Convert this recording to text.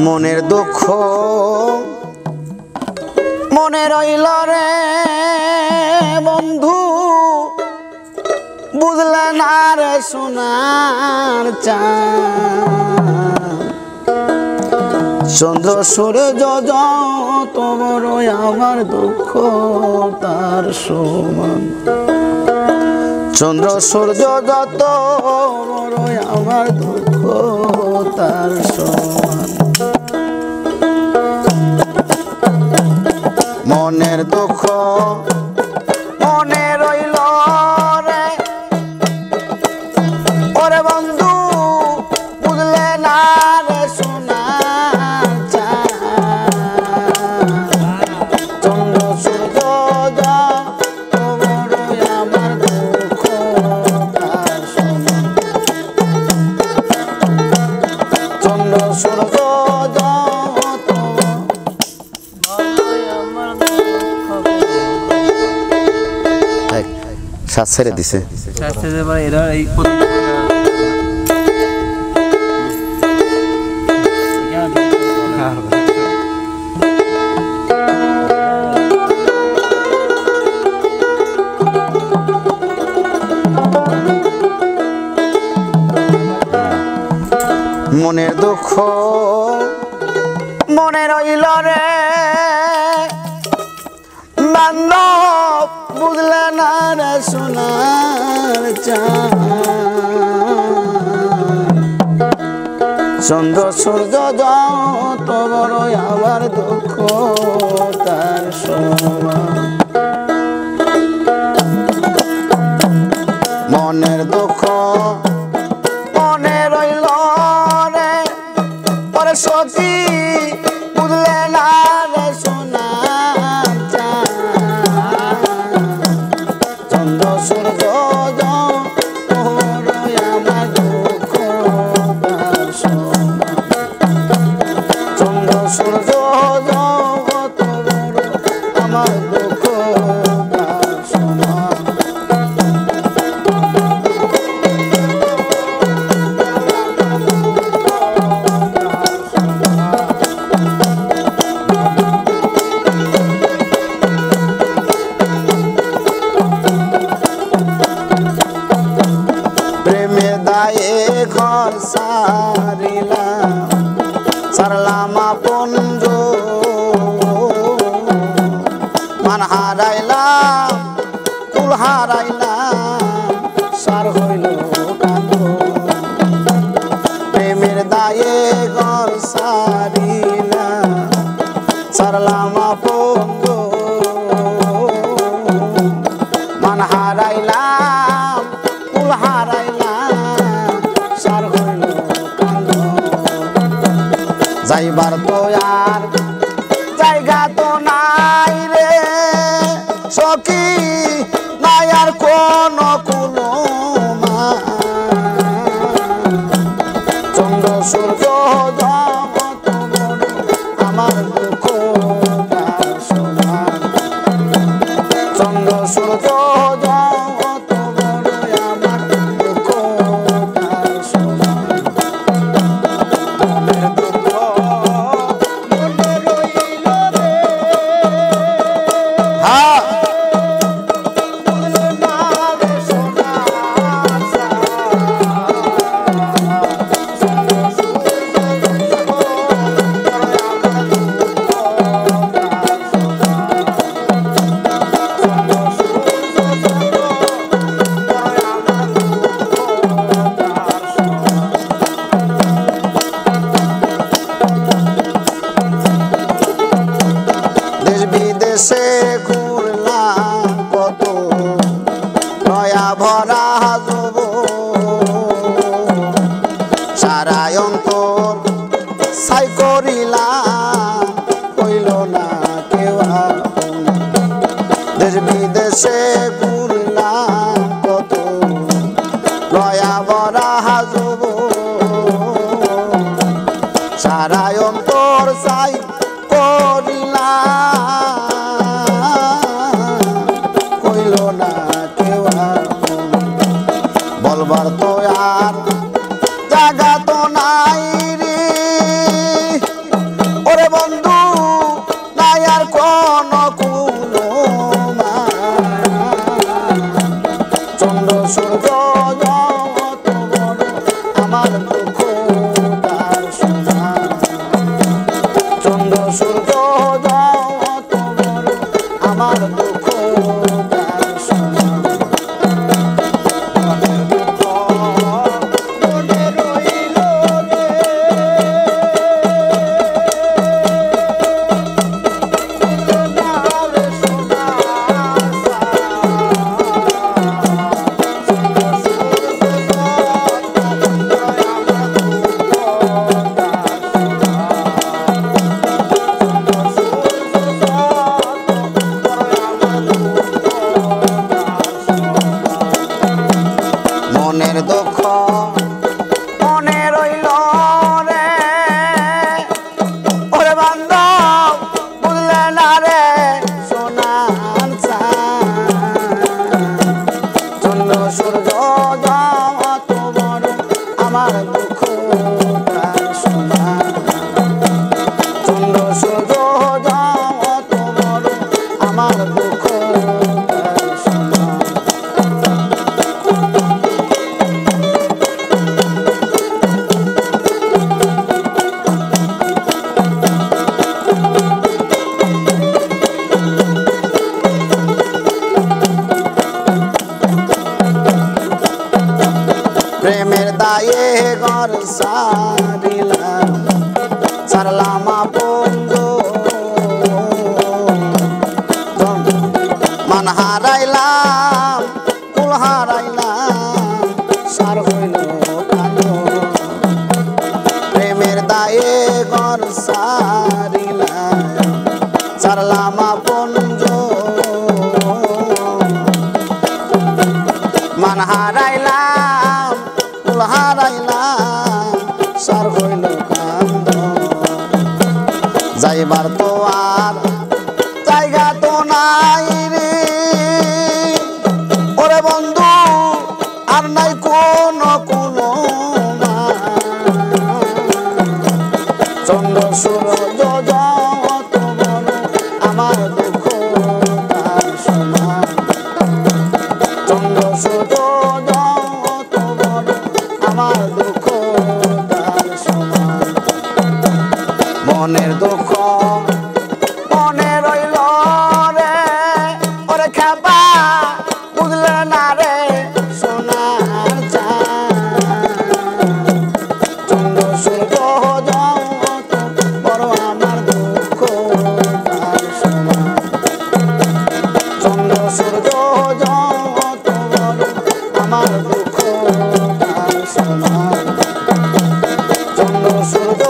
মনের দুঃখ মনে রইল রে বন্ধু, বুঝলে না রে সোনার চাঁদ। চন্দ্র সূর্য যত বড় আমার দুঃখ তার সমান। চন্দ্র সূর্য যত বড় আমার দুঃখ তার সমান। মনের দুঃখ মনে রইল রে ওরে বন্ধু, বুঝলে না রে সোনার চাঁদ। চন্দ্র সূর্য যত বড় আমার দুঃখ তার সমান। চন্দ্র সূর্য শ্বাস ছেড়ে দিছে। মনের দুঃখ মনে রইল রে বান্ধব, বুঝলে না রে সোনার চাঁদ। চন্দ্র সূর্য যত বড় আমার দুঃখ তার সমান। মনের দুঃখ মনে রইল রে ওরে সখী, বুঝলে না রে সোনার চাঁদ। চন্দ্র সূর্য যত বড় আমার দুঃখ তার সমান। চন্দ্র সূর্য যত বড় আমার দুঃখ তার সমান। ঘর সারিলাম সারলাম আপন মান হারাইলাম কুল হারাইলাম সার হইল কান্দ। প্রেমের দায়ে ঘর সারিলাম সারলাম আপন মান হারাইলাম কুল হারাইলাম সার হইল কান্দ। যাইবার তো আর জায়গা তো নাই রে সখী, নাই আর কোন কুলমা। চন্দ্র সূর্য জগত বড় আমার দুঃখ তার সমান। চন্দ্র সূর্য জগত বড় আমার দুঃখ তার সমান। মনের দুঃখ মনে রইল রে বুঝলে না রে সোনার চাঁদ। চন্দ্র সূর্য যত বড় আমার দুঃখ তার সমান। চন্দ্র সূর্য যত বড় আমার দুঃখ তার সমান। দেশ বিদেশে ঘুরলাম কত নয়া ভরা যুব, সারা অন্তর ছাই করিলাম হইল না কেউ আপন। দেশ বিদেশে ঘুরলাম কত নয়া ভরা যুব, সারা অন্তর ছাই করিলাম হইল না কেউ আপন। বলবার তো আর জায়গা তো নাই রে দুঃখ তার সমান চন্দ্র সূর্য যত বড় আমার দুঃখ তার সমান প্রেমের দায়ে ঘর সারিলাম সারলাম বন্ধু মান হারাইলাম কুল হারাইলাম সার হইল কালো প্রেমের দায়ে ঘর সারিলাম সারলাম বন্ধু মান হারাইলাম হারাইলাম সার হইল কান্দ যাইবার তো আর জায়গা তো নাই রে ওরে বন্ধু আর নাই কোন চন্দ্র সূর্য যত বড় আমার দুঃখ তার সমান চন্দ্র সূর্য আমার দুঃখ তার সমান মনের দুঃখ মনে রইল রে ওরে খাবা বুঝলে না রে সোনার চন্দ্র সূর্য যত বড় আমার দুঃখ তার সমান চন্দ্র সূর্য যত বড় আমার দুঃখ সমান চন্দ্র সূর্য